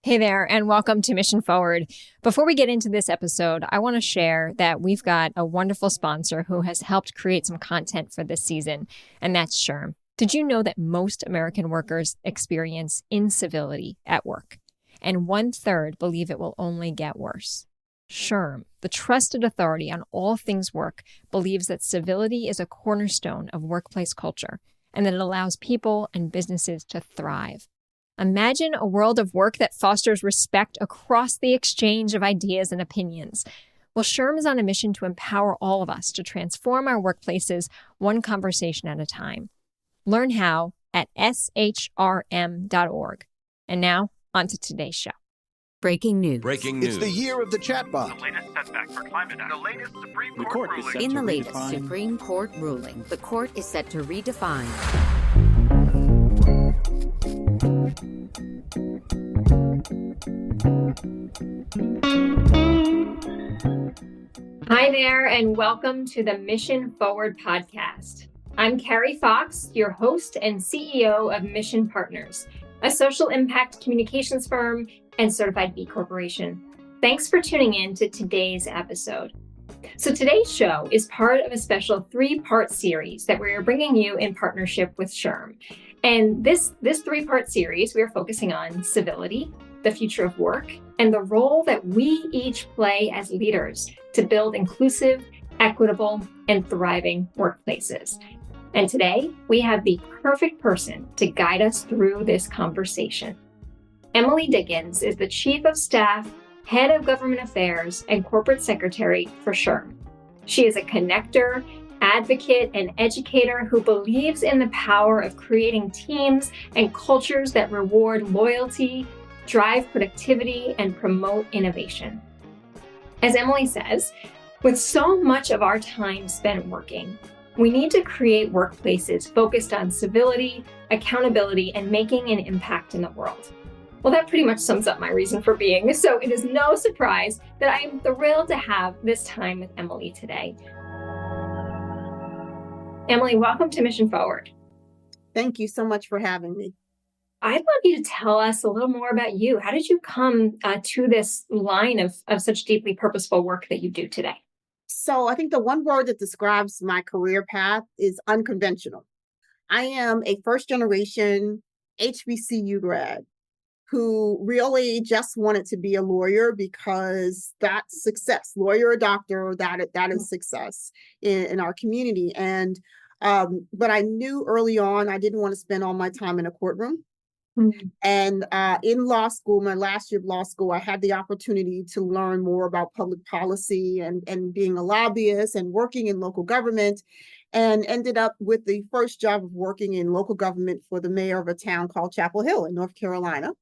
Hey there, and welcome to Mission Forward. Before we get into this episode, I want to share that we've got a wonderful sponsor who has helped create some content for this season, and that's SHRM. Did you know that most American workers experience incivility at work? And 1/3 believe it will only get worse. SHRM, the trusted authority on all things work, believes that civility is a cornerstone of workplace culture and that it allows people and businesses to thrive. Imagine a world of work that fosters respect across the exchange of ideas and opinions. Well, SHRM is on a mission to empower all of us to transform our workplaces one conversation at a time. Learn how at shrm.org. And now, on to today's show. Breaking news. It's the year of the chatbot. The latest setback for climate action. The latest Supreme Court ruling. In the latest Supreme Court ruling, the court is set to redefine. Hi there, and welcome to the Mission Forward podcast. I'm Carrie Fox, your host and CEO of Mission Partners, a social impact communications firm and certified B Corporation. Thanks for tuning in to today's episode. So today's show is part of a special 3-part series that we're bringing you in partnership with SHRM. And this 3-part series, we are focusing on civility, the future of work, and the role that we each play as leaders to build inclusive, equitable, and thriving workplaces. And today, we have the perfect person to guide us through this conversation. Emily Dickens is the Chief of Staff, Head of Government Affairs, and Corporate Secretary for SHRM. She is a connector, advocate, and educator who believes in the power of creating teams and cultures that reward loyalty, drive productivity, and promote innovation. As Emily says, with so much of our time spent working, we need to create workplaces focused on civility, accountability, and making an impact in the world. Well, that pretty much sums up my reason for being, so it is no surprise that I am thrilled to have this time with Emily today. Emily, welcome to Mission Forward. Thank you so much for having me. I'd love you to tell us a little more about you. How did you come to this line of such deeply purposeful work that you do today? So I think the one word that describes my career path is unconventional. I am a first-generation HBCU grad who really just wanted to be a lawyer because that's success. Lawyer or doctor, that is success in our community. And but I knew early on I didn't want to spend all my time in a courtroom. Mm-hmm. And in law school, my last year of law school, I had the opportunity to learn more about public policy and being a lobbyist and working in local government, and ended up with the first job of working in local government for the mayor of a town called Chapel Hill in North Carolina.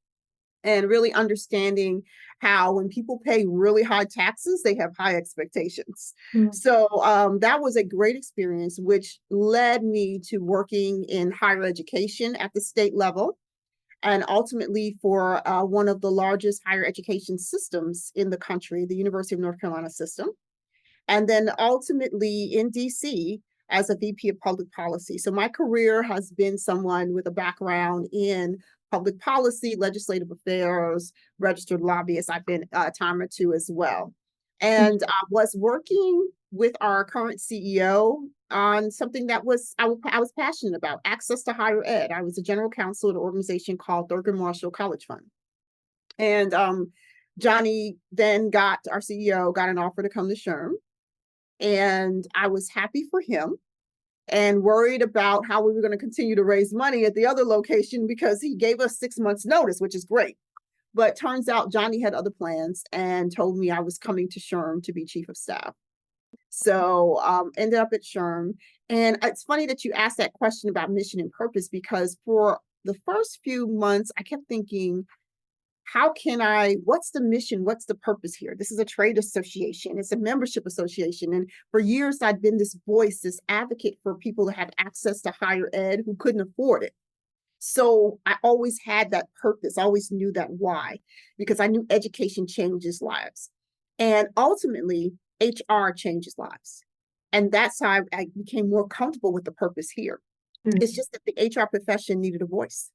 And really understanding how when people pay really high taxes, they have high expectations. Mm. So that was a great experience, which led me to working in higher education at the state level, and ultimately for one of the largest higher education systems in the country, the University of North Carolina system. And then ultimately in DC as a VP of public policy. So my career has been someone with a background in public policy, legislative affairs, registered lobbyist. I've been a time or two as well. And I was working with our current CEO on something that I was passionate about, access to higher ed. I was a general counsel at an organization called Thurgood Marshall College Fund. And Johnny then our CEO got an offer to come to SHRM. And I was happy for him and worried about how we were going to continue to raise money at the other location because he gave us 6 months notice, which is great. But turns out Johnny had other plans and told me I was coming to SHRM to be chief of staff. So ended up at SHRM. And it's funny that you asked that question about mission and purpose, because for the first few months, I kept thinking, what's the mission? What's the purpose here? This is a trade association. It's a membership association. And for years, I'd been this voice, this advocate for people to have access to higher ed who couldn't afford it. So I always had that purpose. I always knew that why, because I knew education changes lives. And ultimately, HR changes lives. And that's how I became more comfortable with the purpose here. Mm-hmm. It's just that the HR profession needed a voice.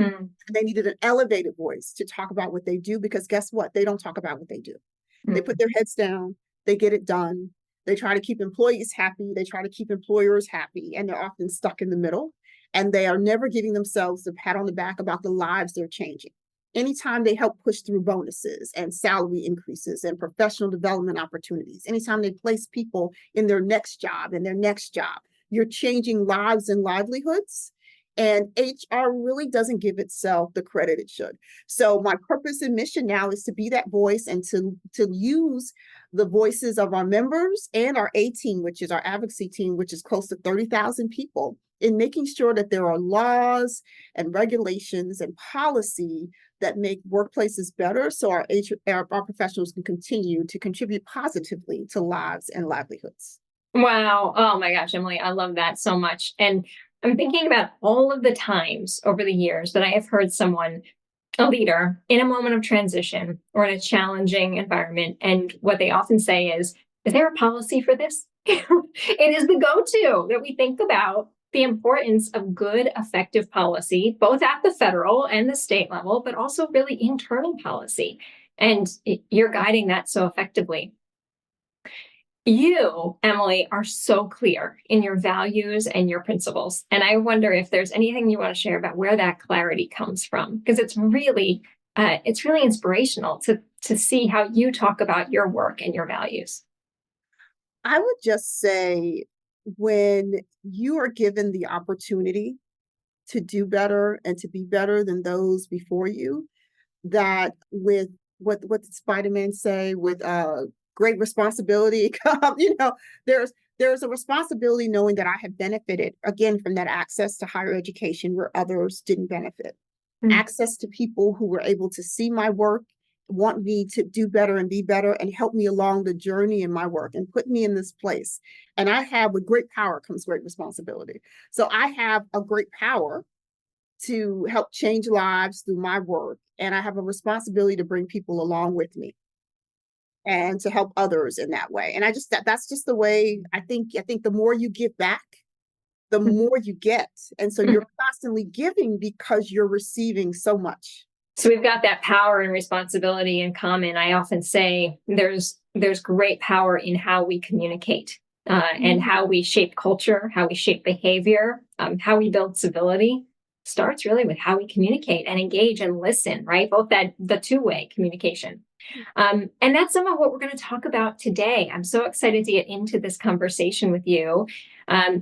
Mm. They needed an elevated voice to talk about what they do, because guess what? They don't talk about what they do. They put their heads down, they get it done. They try to keep employees happy, they try to keep employers happy, and they're often stuck in the middle. And they are never giving themselves a pat on the back about the lives they're changing. Anytime they help push through bonuses and salary increases and professional development opportunities, anytime they place people in their next job, you're changing lives and livelihoods. And HR really doesn't give itself the credit it should. So my purpose and mission now is to be that voice and to use the voices of our members and our A team, which is our advocacy team, which is close to 30,000 people, in making sure that there are laws and regulations and policy that make workplaces better, so our professionals can continue to contribute positively to lives and livelihoods. Wow. Oh my gosh, Emily, I love that so much. And I'm thinking about all of the times over the years that I have heard someone, a leader, in a moment of transition or in a challenging environment. And what they often say is there a policy for this? It is the go-to that we think about the importance of good, effective policy, both at the federal and the state level, but also really internal policy. And you're guiding that so effectively. You, Emily, are so clear in your values and your principles. And I wonder if there's anything you want to share about where that clarity comes from, because it's really inspirational to see how you talk about your work and your values. I would just say, when you are given the opportunity to do better and to be better than those before you, that with what did Spider-Man say? With great responsibility, there's a responsibility knowing that I have benefited again from that access to higher education where others didn't benefit. Access to people who were able to see my work, want me to do better and be better, and help me along the journey in my work and put me in this place. And with great power comes great responsibility. So I have a great power to help change lives through my work. And I have a responsibility to bring people along with me and to help others in that way. And that's just the way I think the more you give back, the more you get. And so you're constantly giving because you're receiving so much. So we've got that power and responsibility in common. I often say there's great power in how we communicate and how we shape culture, how we shape behavior, how we build civility. Starts really with how we communicate and engage and listen, right? Both the two-way communication. And that's some of what we're going to talk about today. I'm so excited to get into this conversation with you.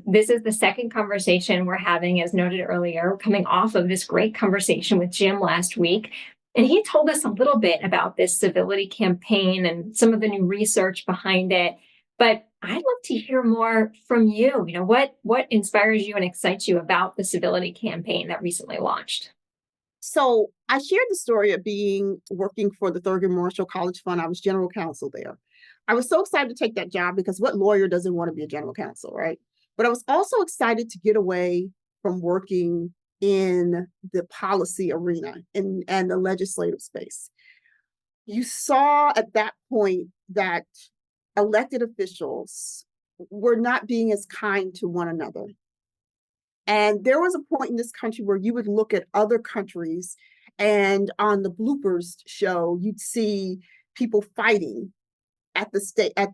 This is the second conversation we're having, as noted earlier, coming off of this great conversation with Jim last week. And he told us a little bit about this civility campaign and some of the new research behind it. But I'd love to hear more from you. What inspires you and excites you about the civility campaign that recently launched? So I shared the story of working for the Thurgood Marshall College Fund. I was general counsel there. I was so excited to take that job because what lawyer doesn't want to be a general counsel, right? But I was also excited to get away from working in the policy arena and the legislative space. You saw at that point that elected officials were not being as kind to one another. And there was a point in this country where you would look at other countries, and on the bloopers show, you'd see people fighting at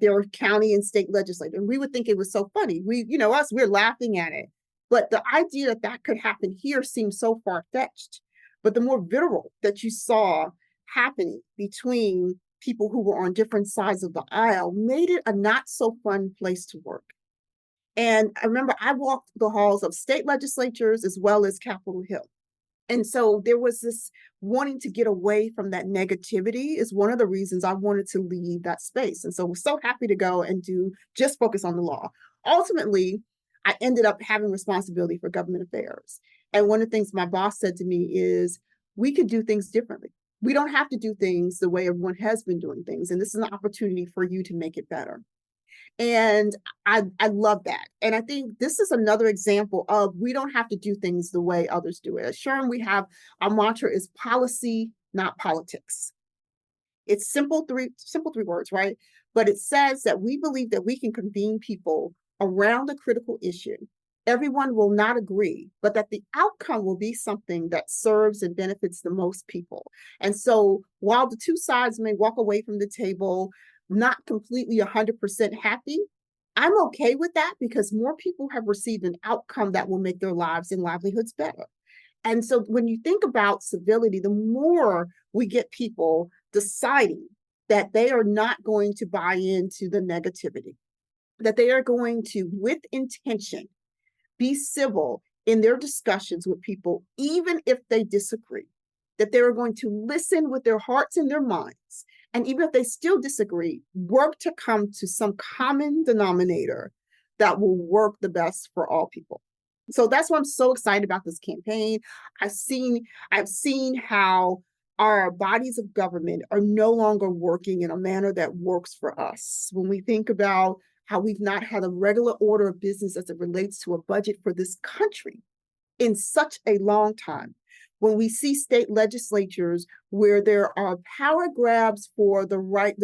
their county and state legislature. And we would think it was so funny. We're laughing at it. But the idea that could happen here seemed so far-fetched. But the more vitriol that you saw happening between people who were on different sides of the aisle made it a not so fun place to work. And I remember I walked the halls of state legislatures as well as Capitol Hill. And so there was this wanting to get away from that negativity is one of the reasons I wanted to leave that space. And so we're so happy to go and just focus on the law. Ultimately, I ended up having responsibility for government affairs. And one of the things my boss said to me is, we could do things differently. We don't have to do things the way everyone has been doing things. And this is an opportunity for you to make it better. And I love that. And I think this is another example of we don't have to do things the way others do it. At SHRM, our mantra is policy, not politics. It's simple three words, right? But it says that we believe that we can convene people around a critical issue everyone will not agree, but that the outcome will be something that serves and benefits the most people. And so while the two sides may walk away from the table not completely 100% happy, I'm okay with that because more people have received an outcome that will make their lives and livelihoods better. And so when you think about civility, the more we get people deciding that they are not going to buy into the negativity, that they are going to, with intention, be civil in their discussions with people, even if they disagree, that they are going to listen with their hearts and their minds. And even if they still disagree, work to come to some common denominator that will work the best for all people. So that's why I'm so excited about this campaign. I've seen how our bodies of government are no longer working in a manner that works for us. When we think about how we've not had a regular order of business as it relates to a budget for this country in such a long time. When we see state legislatures where there are power grabs for the right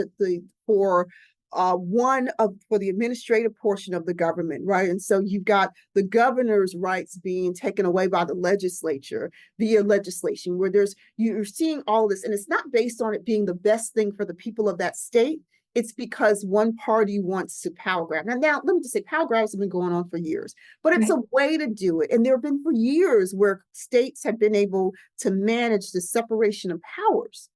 for the administrative portion of the government, right? And so you've got the governor's rights being taken away by the legislature via legislation, where you're seeing all this, and it's not based on it being the best thing for the people of that state. It's because one party wants to power grab. Now, let me just say, power grabs have been going on for years, but it's a way to do it. And there have been for years where states have been able to manage the separation of powers.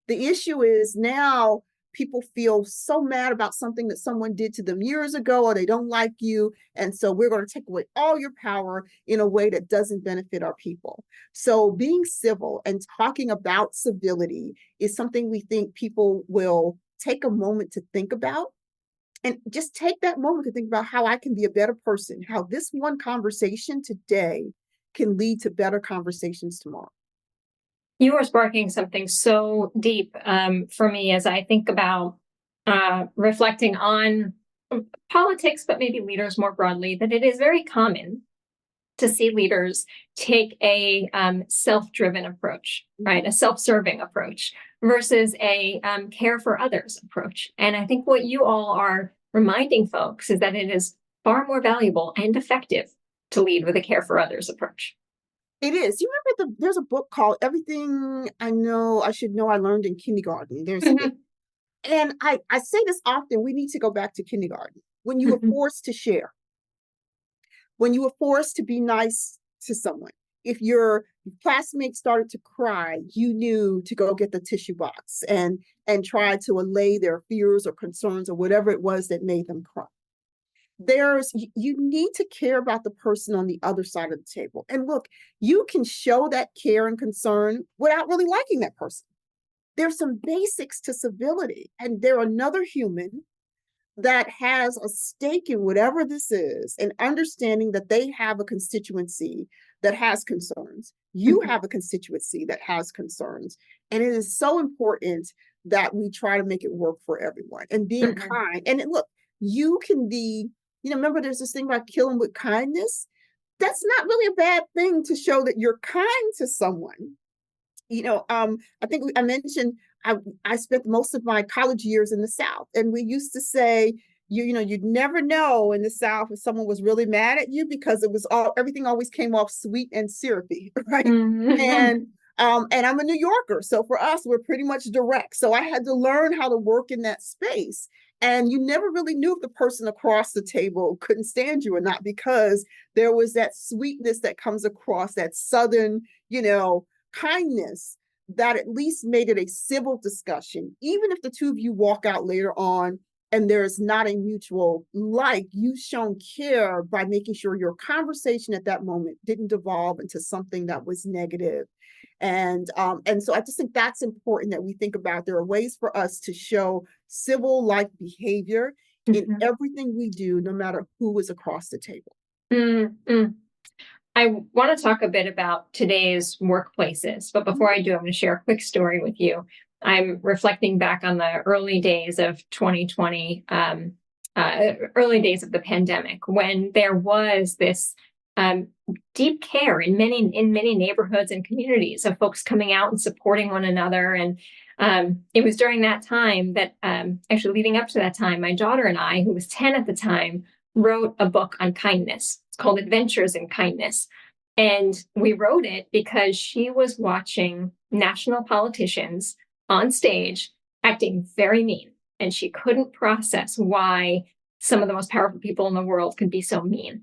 The issue is now people feel so mad about something that someone did to them years ago, or they don't like you. And so we're going to take away all your power in a way that doesn't benefit our people. So being civil and talking about civility is something we think people will take a moment to think about, and just take that moment to think about how I can be a better person, how this one conversation today can lead to better conversations tomorrow. You are sparking something so deep for me as I think about reflecting on politics, but maybe leaders more broadly, that it is very common to see leaders take a self-driven approach, right? A self-serving approach versus a care for others approach. And I think what you all are reminding folks is that it is far more valuable and effective to lead with a care for others approach. It is. You remember there's a book called Everything I Know I Should Know I Learned in Kindergarten. And I say this often, we need to go back to kindergarten, when you were forced to share, when you were forced to be nice to someone. If your classmates started to cry, you knew to go get the tissue box and try to allay their fears or concerns or whatever it was that made them cry. You need to care about the person on the other side of the table. And look, you can show that care and concern without really liking that person. There's some basics to civility, and they're another human that has a stake in whatever this is, and understanding that they have a constituency that has concerns. You have a constituency that has concerns. And it is so important that we try to make it work for everyone and being kind. And look, you can be, remember there's this thing about killing with kindness. That's not really a bad thing to show that you're kind to someone. I think I mentioned I spent most of my college years in the South, and we used to say, you'd never know in the South if someone was really mad at you because everything always came off sweet and syrupy, right? And I'm a New Yorker, so for us, we're pretty much direct. So I had to learn how to work in that space. And you never really knew if the person across the table couldn't stand you or not, because there was that sweetness that comes across, that Southern, kindness that at least made it a civil discussion. Even if the two of you walk out later on and there's not a mutual like, you've shown care by making sure your conversation at that moment didn't devolve into something that was negative. And so I just think that's important that we think about. There are ways for us to show civil-like behavior in everything we do, no matter who is across the table. I want to talk a bit about today's workplaces, but before I do, I'm going to share a quick story with you. I'm reflecting back on the early days of 2020, early days of the pandemic, when there was this deep care in many neighborhoods and communities of folks coming out and supporting one another. And it was during that time that, actually leading up to that time, my daughter and I, who was 10 at the time, wrote a book on kindness. It's called Adventures in Kindness. And we wrote it because she was watching national politicians on stage acting very mean. And she couldn't process why some of the most powerful people in the world could be so mean.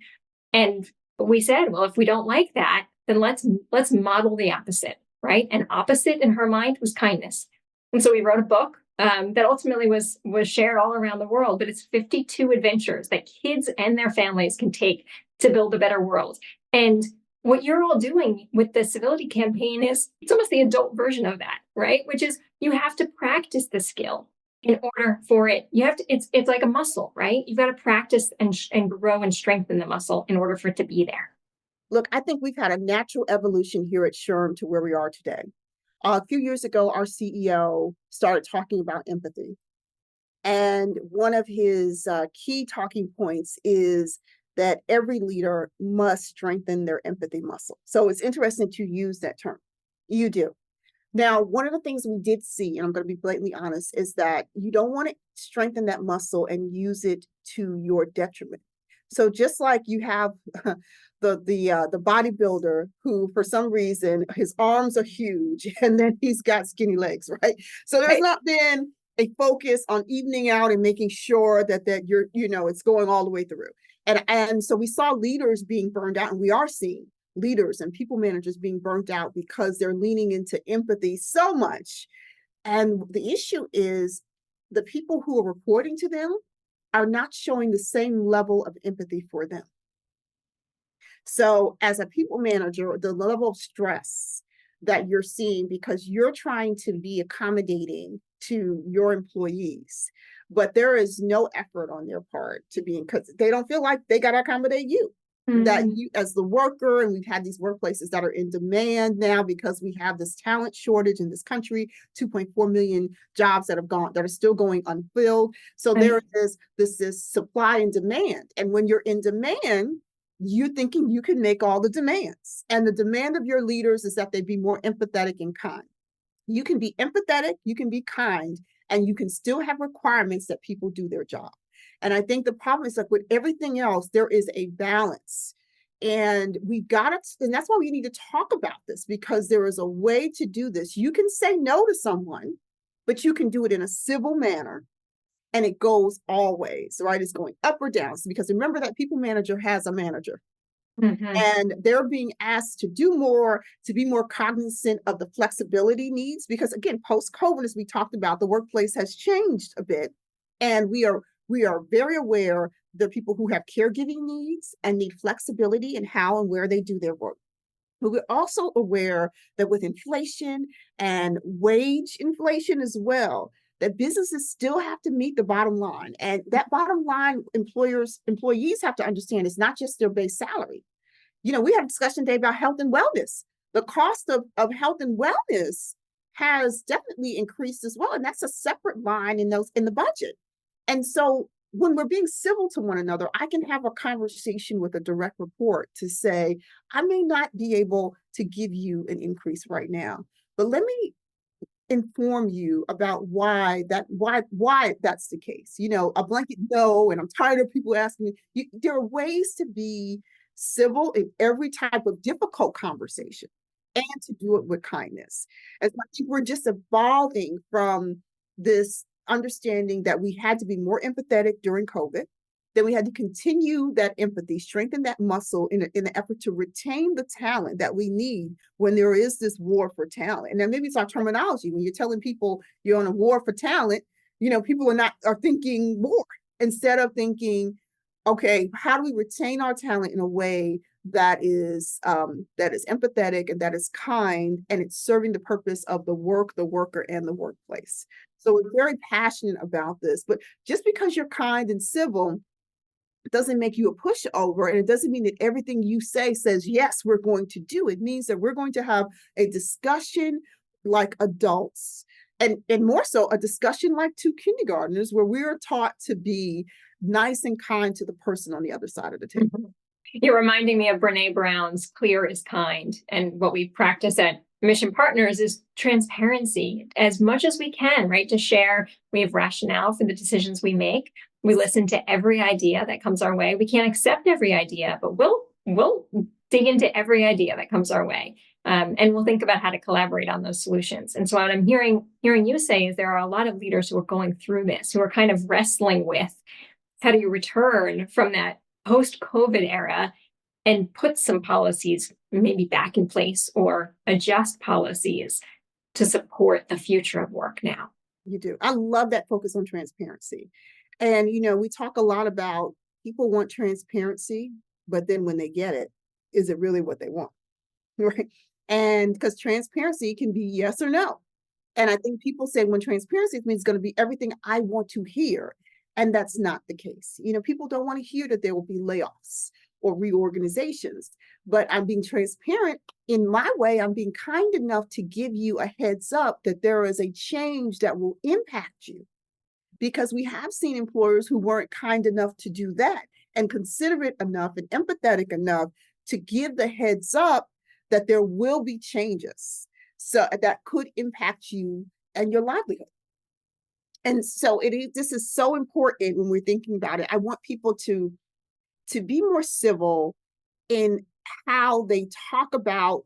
And we said, well, if we don't like that, then let's model the opposite, right? And opposite in her mind was kindness. And so we wrote a book that ultimately was shared all around the world, but it's 52 adventures that kids and their families can take to build a better world. And what you're all doing with the Civility Campaign is it's almost the adult version of that, right? Which is you have to practice the skill in order for it. You have to, it's like a muscle, right? You've got to practice and grow and strengthen the muscle in order for it to be there. Look, I think we've had a natural evolution here at SHRM to where we are today. A few years ago, our CEO started talking about empathy. And one of his key talking points is that every leader must strengthen their empathy muscle. So it's interesting to use that term. You do. Now, one of the things we did see, and I'm going to be blatantly honest, is that you don't want to strengthen that muscle and use it to your detriment. So just like you have the bodybuilder who, for some reason, his arms are huge and then he's got skinny legs, right? So there's not been a focus on evening out and making sure that you're, it's going all the way through. And so we saw leaders being burned out, and we are seeing leaders and people managers being burnt out because they're leaning into empathy so much. And the issue is the people who are reporting to them are not showing the same level of empathy for them. So as a people manager, the level of stress that you're seeing because you're trying to be accommodating to your employees, but there is no effort on their part to be, because they don't feel like they got to accommodate you. That you as the worker, and we've had these workplaces that are in demand now because we have this talent shortage in this country, 2.4 million jobs that are still going unfilled. So there is this supply and demand. And when you're in demand, you're thinking you can make all the demands. And the demand of your leaders is that they be more empathetic and kind. You can be empathetic, you can be kind, and you can still have requirements that people do their job. And I think the problem is, like with everything else, there is a balance. And we've got to, and that's why we need to talk about this, because there is a way to do this. You can say no to someone, but you can do it in a civil manner. And it goes always, right? It's going up or down. So because remember that people manager has a manager. And they're being asked to do more, to be more cognizant of the flexibility needs. Because again, post-COVID, as we talked about, the workplace has changed a bit. And we are very aware there are people who have caregiving needs and need flexibility in how and where they do their work. But we're also aware that with inflation and wage inflation as well, that businesses still have to meet the bottom line. And that bottom line, employees have to understand is not just their base salary. We had a discussion today about health and wellness. The cost of health and wellness has definitely increased as well. And that's a separate line in the budget. And so when we're being civil to one another, I can have a conversation with a direct report to say, I may not be able to give you an increase right now, but let me inform you about why that's the case. A blanket no, and I'm tired of people asking me. There are ways to be civil in every type of difficult conversation and to do it with kindness. And so I think we're just evolving from this understanding that we had to be more empathetic during COVID, then we had to continue that empathy, strengthen that muscle in an effort to retain the talent that we need when there is this war for talent. And then maybe it's our terminology. When you're telling people you're on a war for talent, people are thinking war instead of thinking, okay, how do we retain our talent in a way that is empathetic and that is kind, and it's serving the purpose of the worker, and the workplace. So we're very passionate about this. But just because you're kind and civil doesn't make you a pushover, and it doesn't mean that everything you say says, yes, we're going to do. It means that we're going to have a discussion like adults, and more so a discussion like two kindergartners, where we're taught to be nice and kind to the person on the other side of the table. You're reminding me of Brene Brown's Clear is Kind, and what we practice at Mission Partners is transparency as much as we can, right? To share, we have rationale for the decisions we make. We listen to every idea that comes our way. We can't accept every idea, but we'll dig into every idea that comes our way. And we'll think about how to collaborate on those solutions. And so what I'm hearing you say is there are a lot of leaders who are going through this, who are kind of wrestling with how do you return from that post-COVID era and put some policies maybe back in place or adjust policies to support the future of work now. You do. I love that focus on transparency. And, we talk a lot about people want transparency, but then when they get it, is it really what they want? Right. And because transparency can be yes or no. And I think people say when transparency means it's going to be everything I want to hear. And that's not the case. People don't want to hear that there will be layoffs or reorganizations, but I'm being transparent in my way. I'm being kind enough to give you a heads up that there is a change that will impact you, because we have seen employers who weren't kind enough to do that and considerate enough and empathetic enough to give the heads up that there will be changes so that could impact you and your livelihood. And so this is so important when we're thinking about it. I want people to be more civil in how they talk about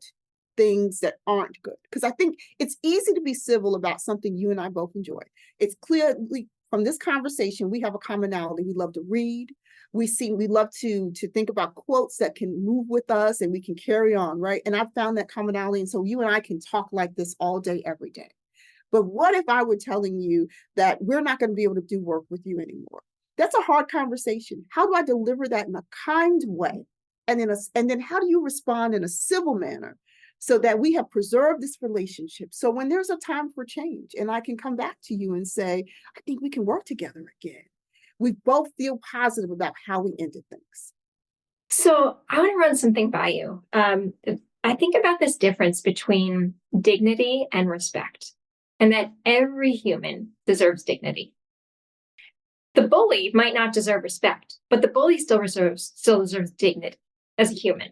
things that aren't good. Because I think it's easy to be civil about something you and I both enjoy. It's clearly from this conversation, we have a commonality. We love to read. We love to think about quotes that can move with us and we can carry on, right? And I've found that commonality. And so you and I can talk like this all day, every day. But what if I were telling you that we're not going to be able to do work with you anymore? That's a hard conversation. How do I deliver that in a kind way? And then how do you respond in a civil manner so that we have preserved this relationship? So when there's a time for change and I can come back to you and say, I think we can work together again. We both feel positive about how we ended things. So I want to run something by you. I think about this difference between dignity and respect, and that every human deserves dignity. The bully might not deserve respect, but the bully still deserves dignity as a human.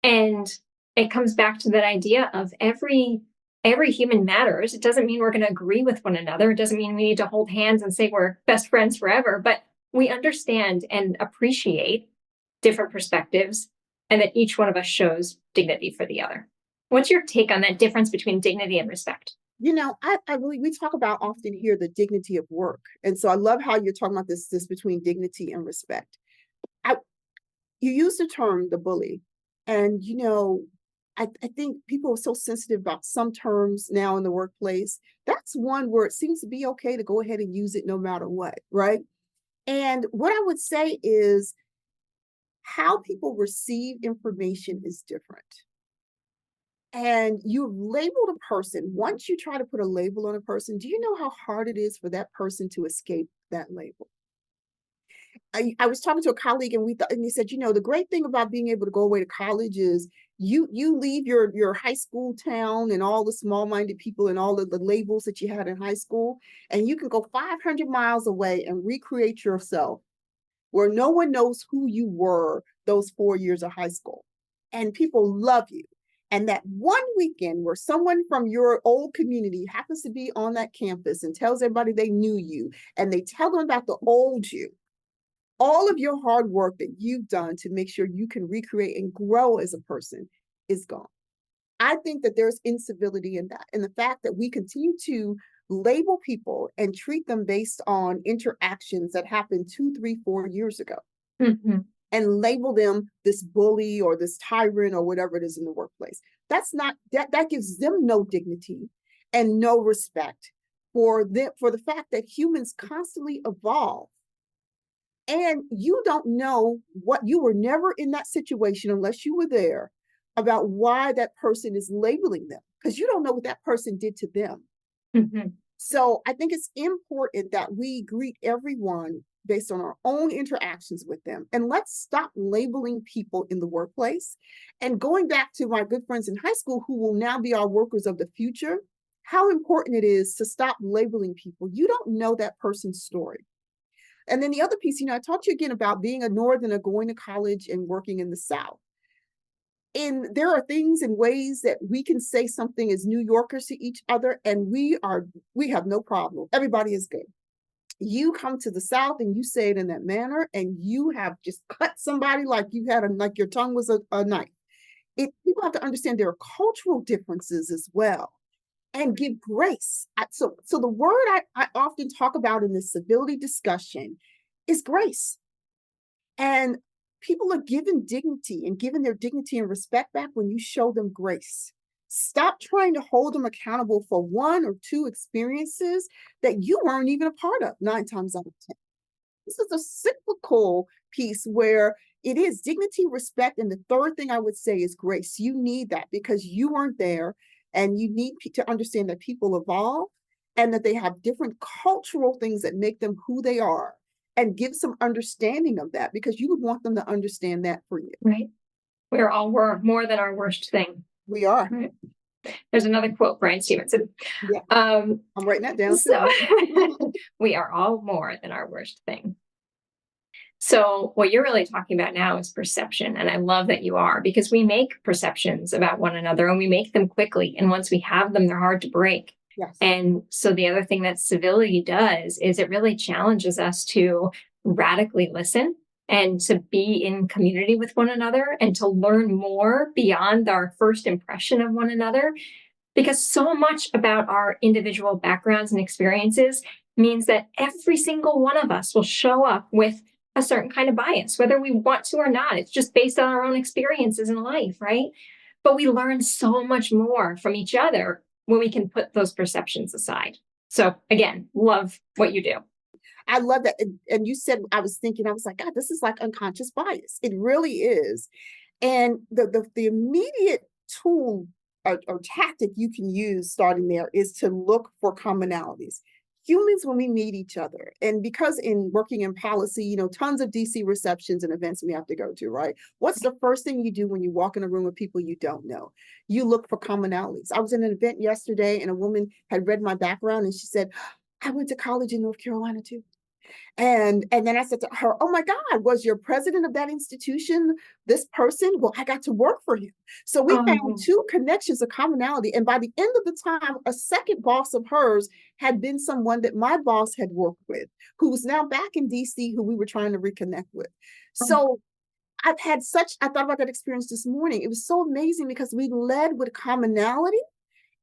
And it comes back to that idea of every human matters. It doesn't mean we're going to agree with one another. It doesn't mean we need to hold hands and say we're best friends forever, but we understand and appreciate different perspectives and that each one of us shows dignity for the other. What's your take on that difference between dignity and respect? We talk about often here the dignity of work. And so I love how you're talking about this between dignity and respect. You use the term the bully, and I think people are so sensitive about some terms now in the workplace. That's one where it seems to be okay to go ahead and use it no matter what, right? And what I would say is how people receive information is different. And you've labeled a person. Once you try to put a label on a person, do you know how hard it is for that person to escape that label? I was talking to a colleague and he said, the great thing about being able to go away to college is you leave your high school town and all the small-minded people and all of the labels that you had in high school, and you can go 500 miles away and recreate yourself where no one knows who you were those 4 years of high school. And people love you. And that one weekend where someone from your old community happens to be on that campus and tells everybody they knew you, and they tell them about the old you, all of your hard work that you've done to make sure you can recreate and grow as a person is gone. I think that there's incivility in that, and the fact that we continue to label people and treat them based on interactions that happened 2, 3, 4 years ago. Mm-hmm. And label them this bully or this tyrant or whatever it is in the workplace. That gives them no dignity and no respect for the fact that humans constantly evolve. And you don't know you were never in that situation unless you were there about why that person is labeling them, because you don't know what that person did to them. Mm-hmm. So I think it's important that we greet everyone based on our own interactions with them. And let's stop labeling people in the workplace. And going back to my good friends in high school who will now be our workers of the future, how important it is to stop labeling people. You don't know that person's story. And then the other piece, I talked to you again about being a Northerner, going to college and working in the South. And there are things and ways that we can say something as New Yorkers to each other, and we have no problem. Everybody is good. You come to the South and you say it in that manner, and you have just cut somebody like like your tongue was a knife. People have to understand there are cultural differences as well, and give grace. So the word I often talk about in this civility discussion is grace. And people are given dignity and given their dignity and respect back when you show them grace. Stop trying to hold them accountable for one or two experiences that you weren't even a part of 9 times out of 10. This is a cyclical piece where it is dignity, respect, and the third thing I would say is grace. You need that because you weren't there, and you need to understand that people evolve and that they have different cultural things that make them who they are, and give some understanding of that because you would want them to understand that for you. Right. We're more than our worst thing. We are. Right. There's another quote, Brian Stevenson. Yeah. I'm writing that down. So we are all more than our worst thing. So what you're really talking about now is perception. And I love that you are, because we make perceptions about one another and we make them quickly. And once we have them, they're hard to break. Yes. And so the other thing that civility does is it really challenges us to radically listen and to be in community with one another and to learn more beyond our first impression of one another. Because so much about our individual backgrounds and experiences means that every single one of us will show up with a certain kind of bias, whether we want to or not. It's just based on our own experiences in life, right? But we learn so much more from each other when we can put those perceptions aside. So again, love what you do. I love that. And you said, I was like, God, this is like unconscious bias. It really is. And the immediate tool or tactic you can use starting there is to look for commonalities. Humans, when we meet each other, and because in working in policy, tons of DC receptions and events we have to go to, right? What's the first thing you do when you walk in a room with people you don't know? You look for commonalities. I was in an event yesterday and a woman had read my background and she said, I went to college in North Carolina too. And then I said to her, oh my God, was your president of that institution this person? Well, I got to work for him. So we found two connections of commonality. And by the end of the time, a second boss of hers had been someone that my boss had worked with, who's now back in DC, who we were trying to reconnect with. So I thought about that experience this morning. It was so amazing because we led with commonality.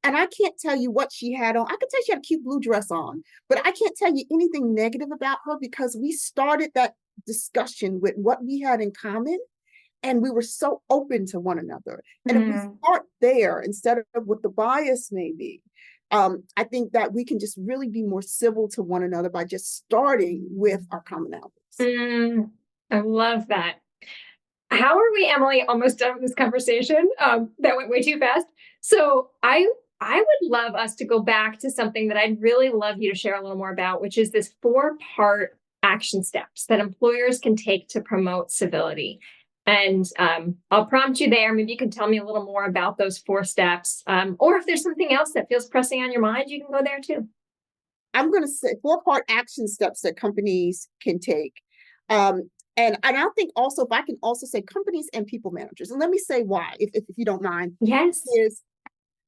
And I can't tell you what she had on. I could tell she had a cute blue dress on, but I can't tell you anything negative about her because we started that discussion with what we had in common. And we were so open to one another. And if we start there instead of what the bias may be, I think that we can just really be more civil to one another by just starting with our commonalities. I love that. How are we, Emily, almost done with this conversation? That went way too fast. So I would love us to go back to something that I'd really love you to share a little more about, which is this 4-part action steps that employers can take to promote civility. And I'll prompt you there. Maybe you can tell me a little more about those 4 steps. Or if there's something else that feels pressing on your mind, you can go there too. I'm going to say 4-part action steps that companies can take. And I think also, if I can also say companies and people managers, and let me say why, if you don't mind. Yes.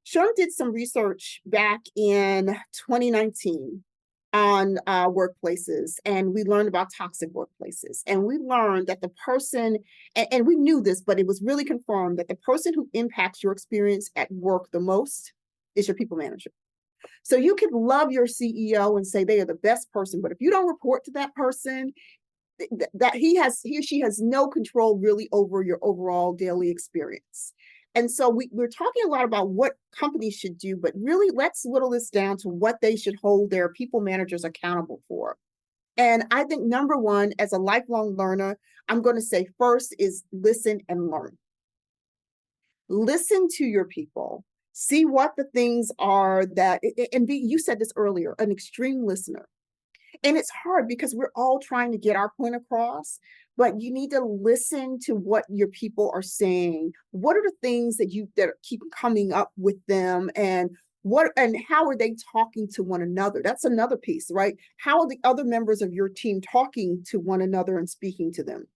SHRM did some research back in 2019 on workplaces, and we learned about toxic workplaces. And we learned that the person, and we knew this, but it was really confirmed that the person who impacts your experience at work the most is your people manager. So you can love your CEO and say they are the best person, but if you don't report to that person, that he or she has no control really over your overall daily experience. And so we're talking a lot about what companies should do, but really let's whittle this down to what they should hold their people managers accountable for. And I think number one, as a lifelong learner, I'm going to say first is listen and learn. Listen to your people. See what the things are that, and you said this earlier, an extreme listener. And it's hard because we're all trying to get our point across, but you need to listen to what your people are saying. What are the things that keep coming up with them, and how are they talking to one another? That's another piece, right? How are the other members of your team talking to one another and speaking to them?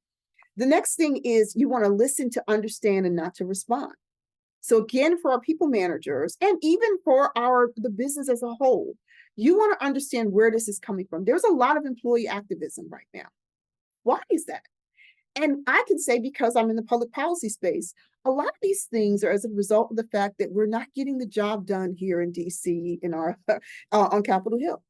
The next thing is you want to listen to understand and not to respond. So again, for our people managers and even for the business as a whole, you want to understand where this is coming from. There's a lot of employee activism right now. Why is that? And I can say, because I'm in the public policy space, a lot of these things are as a result of the fact that we're not getting the job done here in DC in our on Capitol Hill.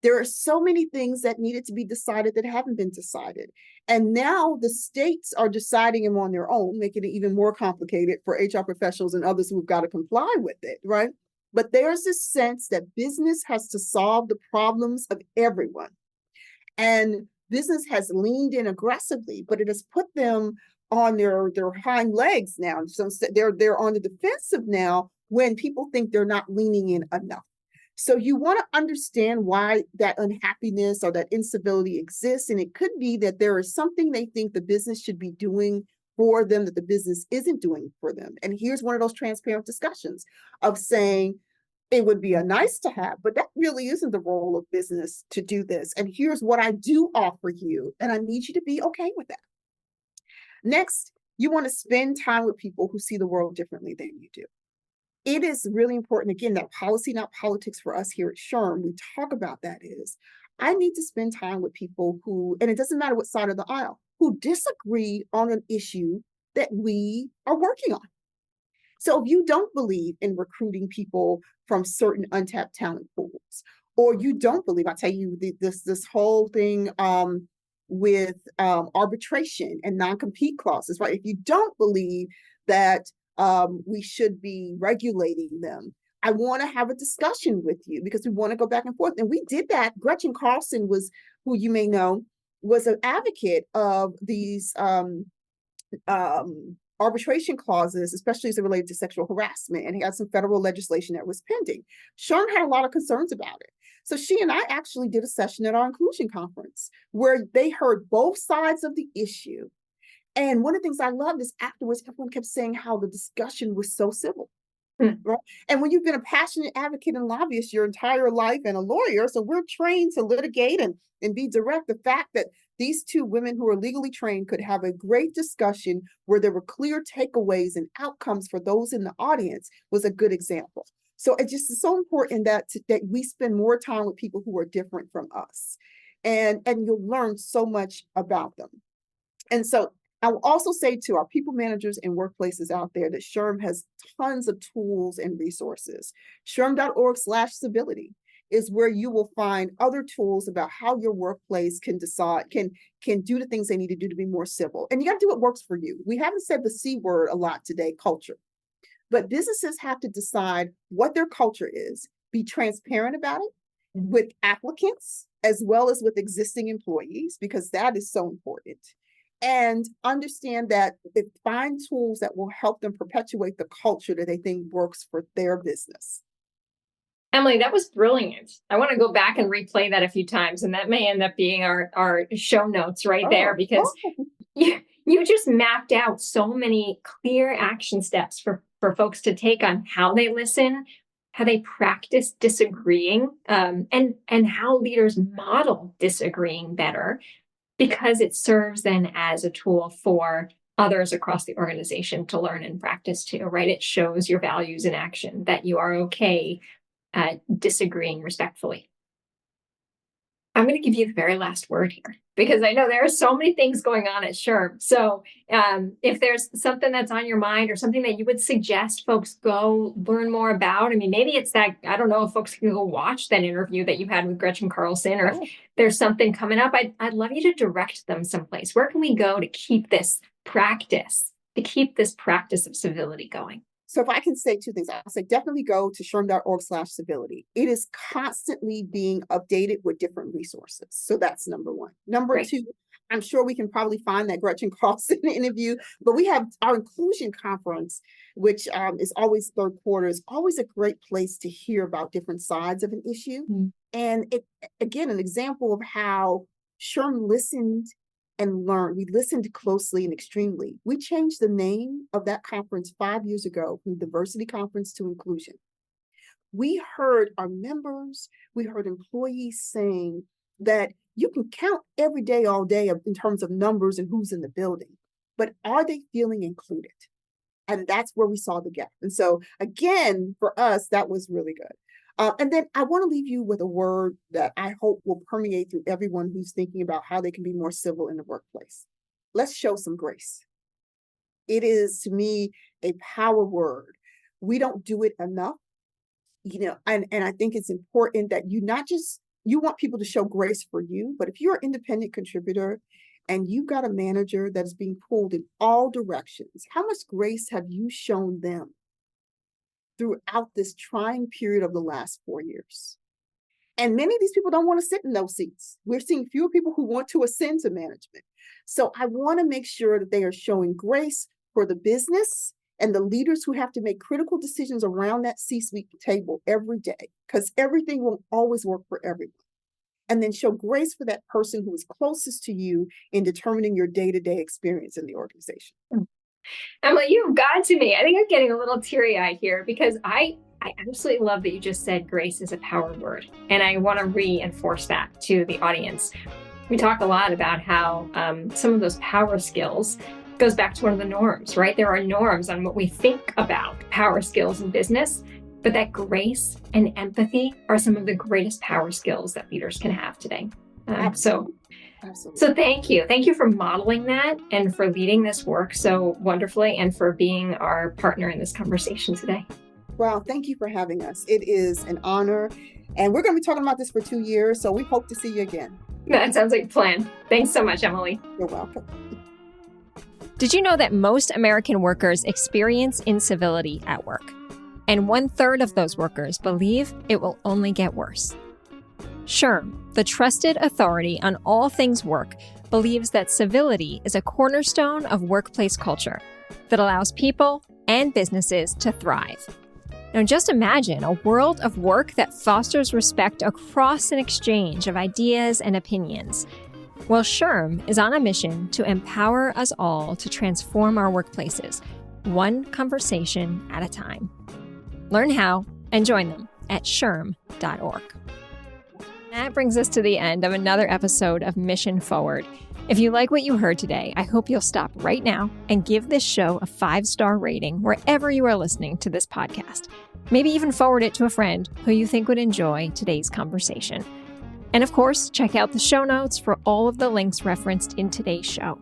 There are so many things that needed to be decided that haven't been decided. And now the states are deciding them on their own, making it even more complicated for HR professionals and others who've got to comply with it, right? But there's this sense that business has to solve the problems of everyone. And business has leaned in aggressively, but it has put them on their hind legs now. So they're on the defensive now when people think they're not leaning in enough. So you want to understand why that unhappiness or that incivility exists. And it could be that there is something they think the business should be doing for them that the business isn't doing for them. And here's one of those transparent discussions of saying, it would be a nice to have, but that really isn't the role of business to do this. And here's what I do offer you, and I need you to be okay with that. Next, you want to spend time with people who see the world differently than you do. It is really important, again, that policy, not politics for us here at SHRM, we talk about that is, I need to spend time with people who, and it doesn't matter what side of the aisle, who disagree on an issue that we are working on. So if you don't believe in recruiting people from certain untapped talent pools, or you don't believe, I'll tell you this whole thing with arbitration and non-compete clauses, right? If you don't believe that we should be regulating them, I want to have a discussion with you because we want to go back and forth. And we did that. Gretchen Carlson was, who you may know, was an advocate of these arbitration clauses, especially as it related to sexual harassment, and he had some federal legislation that was pending. SHRM had a lot of concerns about it. So she and I actually did a session at our inclusion conference where they heard both sides of the issue. And one of the things I loved is afterwards, everyone kept saying how the discussion was so civil. Right? And when you've been a passionate advocate and lobbyist your entire life and a lawyer, so we're trained to litigate and be direct, the fact that these two women who are legally trained could have a great discussion where there were clear takeaways and outcomes for those in the audience was a good example. So it just is so important that we spend more time with people who are different from us, and you'll learn so much about them. And so I will also say to our people managers and workplaces out there that SHRM has tons of tools and resources. SHRM.org/civility is where you will find other tools about how your workplace can do the things they need to do to be more civil. And you got to do what works for you. We haven't said the C word a lot today, culture. But businesses have to decide what their culture is, be transparent about it with applicants as well as with existing employees, because that is so important. And understand that they find tools that will help them perpetuate the culture that they think works for their business. Emily, that was brilliant. I want to go back and replay that a few times, and that may end up being our show notes right there, because you just mapped out so many clear action steps for folks to take on how they listen, how they practice disagreeing, and how leaders model disagreeing better, because it serves then as a tool for others across the organization to learn and practice too, right? It shows your values in action, that you are okay disagreeing respectfully. I'm going to give you the very last word here, because I know there are so many things going on at SHRM. So if there's something that's on your mind or something that you would suggest folks go learn more about, I mean, maybe it's that, I don't know if folks can go watch that interview that you had with Gretchen Carlson, or if there's something coming up, I'd love you to direct them someplace. Where can we go to keep this practice of civility going? So if I can say two things, I'll say definitely go to SHRM.org/civility. It is constantly being updated with different resources. So that's number one. Number two, I'm sure we can probably find that Gretchen Carlson interview, but we have our inclusion conference, which is always third quarter, is always a great place to hear about different sides of an issue. And it, again, an example of how SHRM listened and learned. We listened closely and extremely. We changed the name of that conference 5 years ago from Diversity Conference to Inclusion. We heard our members, we heard employees saying that you can count every day, all day in terms of numbers and who's in the building. but are they feeling included? And that's where we saw the gap. And so again, for us, that was really good. And then I want to leave you with a word that I hope will permeate through everyone who's thinking about how they can be more civil in the workplace. Let's show some grace. It is, to me, a power word. We don't do it enough, and I think it's important that you want people to show grace for you, but if you're an independent contributor and you've got a manager that is being pulled in all directions, how much grace have you shown them throughout this trying period of the last 4 years? And many of these people don't want to sit in those seats. We're seeing fewer people who want to ascend to management. So I want to make sure that they are showing grace for the business and the leaders who have to make critical decisions around that C-suite table every day, because everything won't always work for everyone. And then show grace for that person who is closest to you in determining your day-to-day experience in the organization. Emily, you've got to me. I think I'm getting a little teary-eyed here because I absolutely love that you just said grace is a power word. And I want to reinforce that to the audience. We talk a lot about how some of those power skills goes back to one of the norms, right? There are norms on what we think about power skills in business, but that grace and empathy are some of the greatest power skills that leaders can have today. Absolutely. So thank you. Thank you for modeling that and for leading this work so wonderfully and for being our partner in this conversation today. Well, thank you for having us. It is an honor. And we're going to be talking about this for 2 years, so we hope to see you again. That sounds like a plan. Thanks so much, Emily. You're welcome. Did you know that most American workers experience incivility at work? And 1/3 of those workers believe it will only get worse. SHRM, the trusted authority on all things work, believes that civility is a cornerstone of workplace culture that allows people and businesses to thrive. Now, just imagine a world of work that fosters respect across an exchange of ideas and opinions. Well, SHRM is on a mission to empower us all to transform our workplaces, one conversation at a time. Learn how and join them at SHRM.org. That brings us to the end of another episode of Mission Forward. If you like what you heard today, I hope you'll stop right now and give this show a 5-star rating wherever you are listening to this podcast. Maybe even forward it to a friend who you think would enjoy today's conversation. And of course, check out the show notes for all of the links referenced in today's show.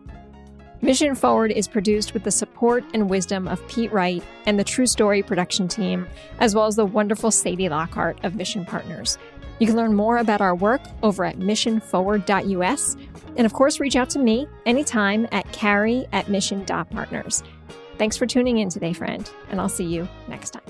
Mission Forward is produced with the support and wisdom of Pete Wright and the True Story production team, as well as the wonderful Sadie Lockhart of Mission Partners. You can learn more about our work over at missionforward.us. And of course, reach out to me anytime at Carrie@mission.partners. Thanks for tuning in today, friend, and I'll see you next time.